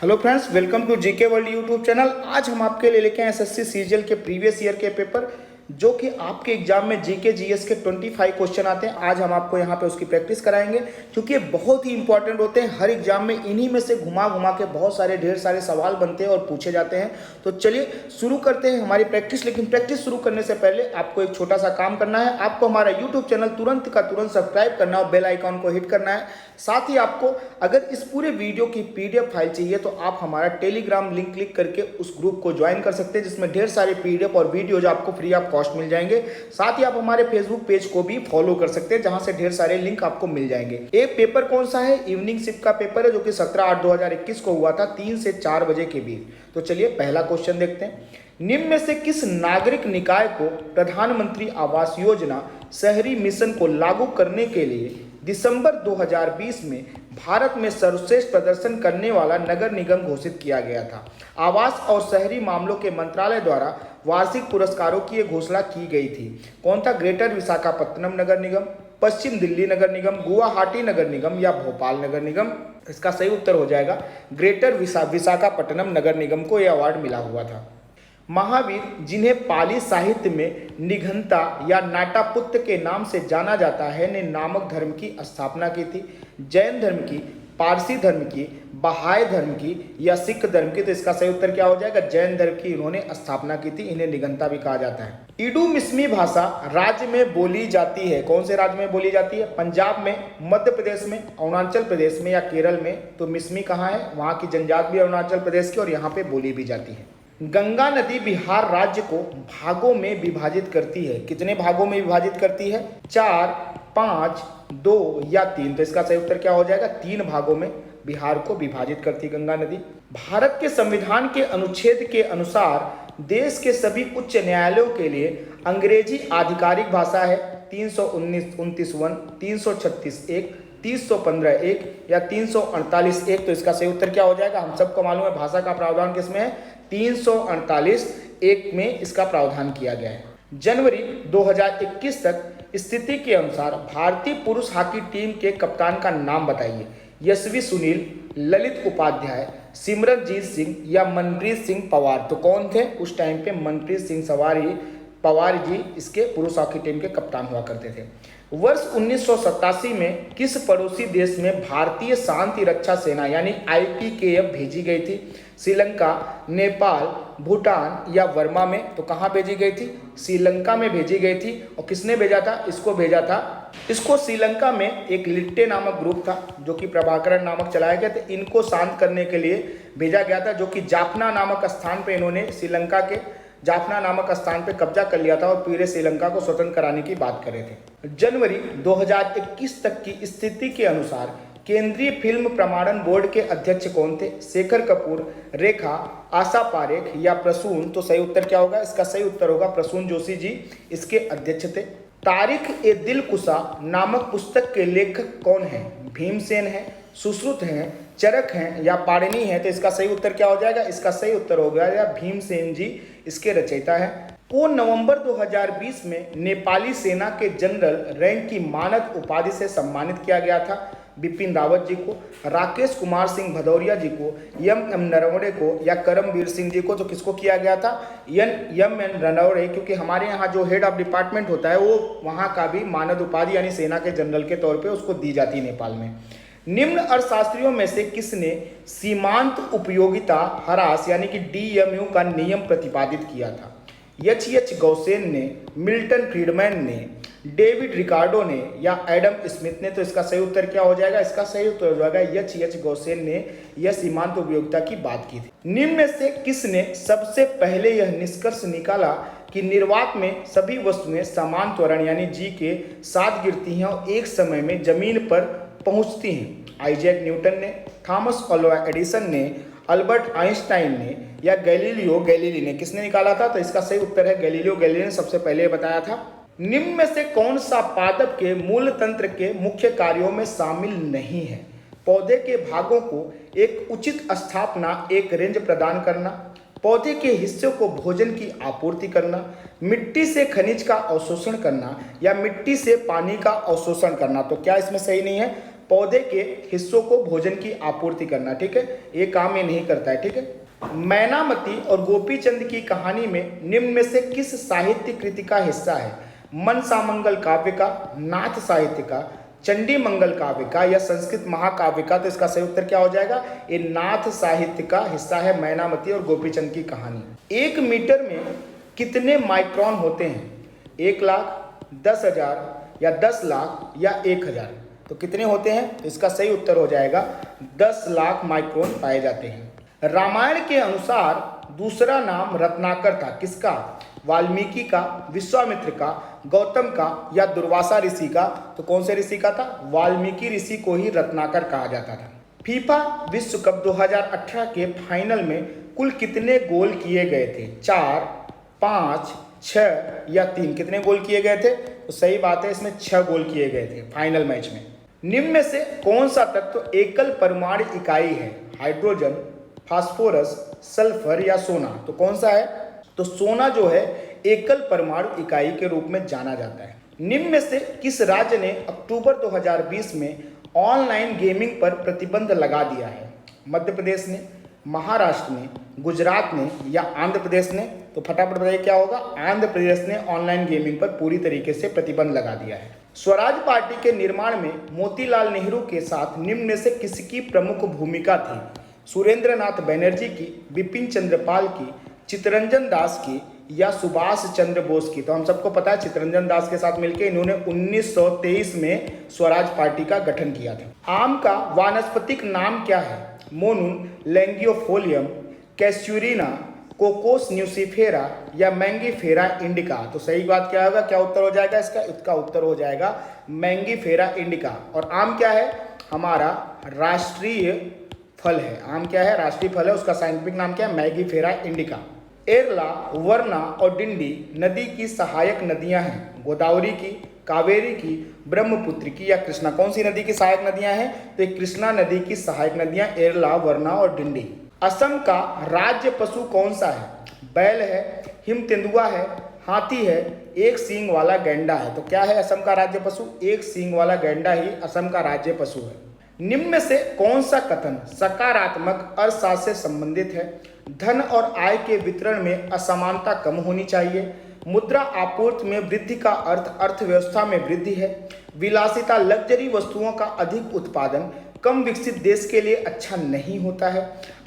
Hello friends, welcome to GK world YouTube channel. आज हम आपके लिए लेके आए एसएससी सीजीएल के प्रीवियस ईयर के पेपर जो कि आपके एग्जाम में जीके जीएस के 25 क्वेश्चन आते हैं। आज हम आपको यहाँ पे उसकी प्रैक्टिस कराएंगे क्योंकि ये बहुत ही इंपॉर्टेंट होते हैं। हर एग्जाम में इन्हीं में से घुमा घुमा के बहुत सारे ढेर सारे सवाल बनते हैं और पूछे जाते हैं। तो चलिए शुरू करते हैं हमारी प्रैक्टिस। लेकिन प्रैक्टिस शुरू करने से पहले आपको एक छोटा सा काम करना है। आपको हमारा यूट्यूब चैनल तुरंत का तुरंत सब्सक्राइब करना और बेल आइकॉन को हिट करना है। साथ ही आपको अगर इस पूरे वीडियो की पीडीएफ फाइल चाहिए तो आप हमारा टेलीग्राम लिंक क्लिक करके उस ग्रुप को ज्वाइन कर सकते हैं, जिसमें ढेर सारे पीडीएफ और वीडियोज आपको फ्री ऑफ कॉस्ट मिल जाएंगे। साथ ही आप हमारे फेसबुक पेज को भी फॉलो कर सकते हैं, जहां से ढेर सारे लिंक आपको मिल जाएंगे। एक पेपर कौन सा है? इवनिंग शिफ्ट का पेपर है जो कि 17/8/2021 को हुआ था 3 से 4 बजे के बीच। तो चलिए पहला क्वेश्चन देखते हैं। निम्न में से किस नागरिक निकाय को प्रधानमंत्री आवास योजना शहरी मिशन को लागू करने के लिए दिसंबर 2020 में भारत में सर्वश्रेष्ठ प्रदर्शन करने वाला नगर निगम घोषित किया गया था? आवास और शहरी मामलों के मंत्रालय द्वारा वार्षिक पुरस्कारों की यह घोषणा की गई थी। कौन था? ग्रेटर विशाखापत्तनम नगर निगम, पश्चिम दिल्ली नगर निगम, गुवाहाटी नगर निगम या भोपाल नगर निगम? इसका सही उत्तर हो जाएगा ग्रेटर विशाखापट्टनम नगर निगम को यह अवार्ड मिला हुआ था। महावीर, जिन्हें पाली साहित्य में निघंता या नाटापुत्र के नाम से जाना जाता है, ने नामक धर्म की स्थापना की थी? जैन धर्म की, पारसी धर्म की, बहाई धर्म की या सिख धर्म की? तो इसका सही उत्तर क्या हो जाएगा? जैन धर्म की इन्होंने स्थापना की थी। इन्हें निघंता भी कहा जाता है। इडुमिश्मी भाषा राज्य में बोली जाती है। कौन से राज्य में बोली जाती है? पंजाब में, मध्य प्रदेश में, अरुणाचल प्रदेश में या केरल में? तो मिश्मी कहाँ है? वहाँ की जनजाति भी अरुणाचल प्रदेश की और यहाँ पे बोली भी जाती है। गंगा नदी बिहार राज्य को भागों में विभाजित करती है। कितने भागों में विभाजित करती है? 4, 5, 2 या 3? तो इसका सही उत्तर क्या हो जाएगा? 3 भागों में बिहार को विभाजित करती गंगा नदी। भारत के संविधान के अनुच्छेद के अनुसार देश के सभी उच्च न्यायालयों के लिए अंग्रेजी आधिकारिक भाषा है। 329(1), 336(1), 315(1) या 348(1? तो इसका सही उत्तर क्या हो जाएगा? हम सबको मालूम है भाषा का प्रावधान किसमें है? 348(1) में इसका प्रावधान किया गया है। जनवरी 2021 तक स्थिति के अनुसार भारतीय पुरुष हॉकी टीम के कप्तान का नाम बताइए। यशवी सुनील, ललित उपाध्याय, सिमरनजीत सिंह या मनप्रीत सिंह पवार? तो कौन थे उस टाइम पे? मनप्रीत सिंह पवार जी इसके पुरुष हॉकी टीम के कप्तान हुआ करते थे। वर्ष 1987 में किस पड़ोसी देश में भारतीय शांति रक्षा सेना यानी IPKF भेजी गई थी? श्रीलंका, नेपाल, भूटान या वर्मा में? तो कहाँ भेजी गई थी? श्रीलंका में भेजी गई थी। और किसने भेजा था? इसको श्रीलंका में एक लिट्टे नामक ग्रुप था जो कि प्रभाकरण नामक चलाया गया था। इनको शांत करने के लिए भेजा गया था, जो कि जाफना नामक स्थान पे इन्होंने श्रीलंका के जाफना नामक स्थान पे कब्जा कर लिया था और पूरे श्रीलंका को स्वतंत्र कराने की बात करे थे। जनवरी 2021 तक की स्थिति के अनुसार केंद्रीय फिल्म प्रमाणन बोर्ड के अध्यक्ष कौन थे? शेखर कपूर, रेखा, आशा पारेख या प्रसून? तो सही उत्तर क्या होगा? इसका सही उत्तर होगा प्रसून जोशी जी इसके अध्यक्ष थे। तारिख ए दिलकुशा नामक पुस्तक के लेखक कौन है? भीमसेन है, सुश्रुत हैं, चरक हैं या पाणिनि है? तो इसका सही उत्तर क्या हो जाएगा? इसका सही उत्तर हो गया भीमसेन जी इसके रचयिता है। को नवंबर 2020 में नेपाली सेना के जनरल रैंक की मानद उपाधि से सम्मानित किया गया था? बिपिन रावत जी को, राकेश कुमार सिंह भदौरिया जी को, एम नरवणे को या करमवीर सिंह जी को? तो किसको किया गया था? एम नरवणे, क्योंकि हमारे यहाँ जो हेड ऑफ डिपार्टमेंट होता है वो वहाँ का भी मानद उपाधि यानी सेना के जनरल के तौर पे उसको दी जाती है नेपाल में। निम्न अर्थशास्त्रियों में से किसने सीमांत उपयोगिता ह्रास यानी कि DMU का नियम प्रतिपादित किया था? H गौसेन ने, मिल्टन फ्रीडमैन ने, डेविड रिकार्डो ने या एडम स्मिथ ने? तो इसका सही उत्तर क्या हो जाएगा? इसका सही उत्तर हो जाएगा H गौसेन ने यह सीमांत उपयोगिता की बात की थी। निम्न में से किसने सबसे पहले यह निष्कर्ष निकाला कि निर्वात में सभी वस्तुएं समान त्वरण यानी G के साथ गिरती हैं और एक समय में जमीन पर पहुंचती हैं? आइजैक न्यूटन ने, थॉमस अल्वा एडिसन ने, अल्बर्ट आइंस्टाइन ने या गैलीलियो गैलीली ने? किसने निकाला था? तो इसका सही उत्तर है गैलीलियो गैलीली ने सबसे पहले बताया था। निम्न में से कौन सा पादप के मूल तंत्र के मुख्य कार्यों में शामिल नहीं है? पौधे के भागों को एक उचित स्थापना, एक रेंज प्रदान करना, पौधे के हिस्से को भोजन की आपूर्ति करना, मिट्टी से खनिज का अवशोषण करना या मिट्टी से पानी का अवशोषण करना? तो क्या इसमें सही नहीं है? पौधे के हिस्सों को भोजन की आपूर्ति करना, ठीक है, ये काम ये नहीं करता है, ठीक है। मैनामती और गोपीचंद की कहानी में निम्न में से किस साहित्य कृति का हिस्सा है? मनसामंगल काव्य का, नाथ साहित्य का, चंडी मंगल काव्य का या संस्कृत महाकाव्य का? तो इसका सही उत्तर क्या हो जाएगा? ये नाथ साहित्य का हिस्सा है मैनामती और गोपीचंद की कहानी। 1 मीटर में कितने माइक्रोन होते हैं? 1 लाख, 10,000 या 10 लाख या 1,000? तो कितने होते हैं? तो इसका सही उत्तर हो जाएगा 10 लाख माइक्रोन पाए जाते हैं। रामायण के अनुसार दूसरा नाम रत्नाकर था, किसका? वाल्मीकि का, विश्वामित्र का, गौतम का या दुर्वासा ऋषि का? तो कौन से ऋषि का था? वाल्मीकि ऋषि को ही रत्नाकर कहा जाता था। फीफा विश्व कप 2018 के फाइनल में कुल कितने गोल किए गए थे? 4, 5, 6 या 3? कितने गोल किए गए थे? तो सही बात है, इसमें 6 गोल किए गए थे फाइनल मैच में। निम्न में से कौन सा तत्व एकल परमाणु इकाई है? हाइड्रोजन, फास्फोरस, सल्फर या सोना? तो कौन सा है? तो सोना जो है एकल परमाणु इकाई के रूप में जाना जाता है। निम्न में से किस राज्य ने अक्टूबर 2020 में ऑनलाइन गेमिंग पर प्रतिबंध लगा दिया है? मध्य प्रदेश ने, महाराष्ट्र ने, गुजरात ने या आंध्र प्रदेश ने? तो फटाफट बताइए क्या होगा? आंध्र प्रदेश ने ऑनलाइन गेमिंग पर पूरी तरीके से प्रतिबंध लगा दिया है। स्वराज पार्टी के निर्माण में मोतीलाल नेहरू के साथ निम्न में से किसकी प्रमुख भूमिका थी? सुरेंद्र नाथ बनर्जी की, बिपिन चंद्र पाल की, चित्तरंजन दास की या सुभाष चंद्र बोस की? तो हम सबको पता है चित्तरंजन दास के साथ मिलकर इन्होंने 1923 में स्वराज पार्टी का गठन किया था। आम का वानस्पतिक नाम क्या है? मोनून लैंगियोफोलियम, कैस्यूरिना, कोकोस न्यूसीफेरा या मैंगीफेरा इंडिका? तो सही बात क्या होगा? क्या उत्तर हो जाएगा इसका? इसका उत्तर हो जाएगा मैंगीफेरा इंडिका। और आम क्या है? हमारा राष्ट्रीय फल है। आम क्या है? राष्ट्रीय फल है। उसका साइंटिफिक नाम क्या है? Mangifera indica. एरला, वरना और डिंडी नदी की सहायक नदियां हैं। गोदावरी की, कावेरी की, ब्रह्मपुत्र की या कृष्णा? कौन सी नदी की सहायक नदियां हैं? तो ये कृष्णा नदी की सहायक नदियां एरला, वरना और डिंडी। असम का राज्य पशु कौन सा है? बैल है, हिम तेंदुआ है, हाथी है, एक सींग वाला गैंडा है? तो क्या है असम का राज्य पशु? एक सींग वाला गैंडा ही असम का राज्य पशु है। निम्न में से कौन सा कथन सकारात्मक अर्थशास्त्र से संबंधित है? धन और आय के वितरण में असमानता कम होनी चाहिए। मुद्रा आपूर्ति में वृद्धि का अर्थ अर्थव्यवस्था में वृद्धि है। विलासिता लग्जरी वस्तुओं का अधिक उत्पादन कम विकसित देश के लिए अच्छा नहीं होता है।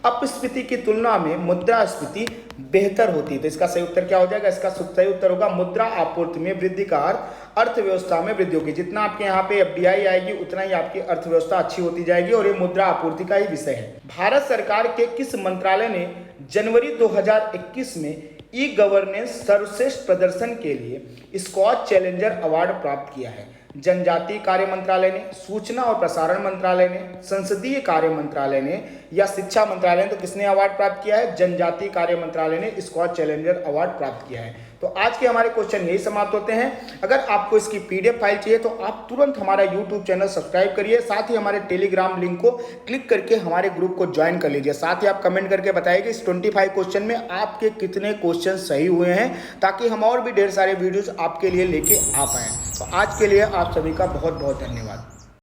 अपस्फीति की तुलना में मुद्रास्फीति बेहतर होती है। तो इसका सही उत्तर क्या हो जाएगा? इसका सही उत्तर होगा मुद्रा आपूर्ति में वृद्धि का अर्थ अर्थव्यवस्था में वृद्धि होगी। जितना आपके यहाँ पे एफडीआई आएगी उतना ही आपकी अर्थव्यवस्था अच्छी होती जाएगी और ये मुद्रा आपूर्ति का ही विषय है। भारत सरकार के किस मंत्रालय ने जनवरी 2021 में ई गवर्नेंस सर्वश्रेष्ठ प्रदर्शन के लिए स्कॉच चैलेंजर अवार्ड प्राप्त किया है? जनजातीय कार्य मंत्रालय ने, सूचना और प्रसारण मंत्रालय ने, संसदीय कार्य मंत्रालय ने या शिक्षा मंत्रालय ने? तो किसने अवार्ड प्राप्त किया है? जनजातीय कार्य मंत्रालय ने स्कॉच चैलेंजर अवार्ड प्राप्त किया है। तो आज के हमारे क्वेश्चन यही समाप्त होते हैं। अगर आपको इसकी पीडीएफ फाइल चाहिए तो आप तुरंत हमारा यूट्यूब चैनल सब्सक्राइब करिए, साथ ही हमारे टेलीग्राम लिंक को क्लिक करके हमारे ग्रुप को ज्वाइन कर लीजिए। साथ ही आप कमेंट करके बताइए कि इस 25 क्वेश्चन में आपके कितने क्वेश्चन सही हुए हैं, ताकि हम और भी ढेर सारे वीडियोस आपके लिए लेके आ पाएँ। तो आज के लिए आप सभी का बहुत बहुत धन्यवाद।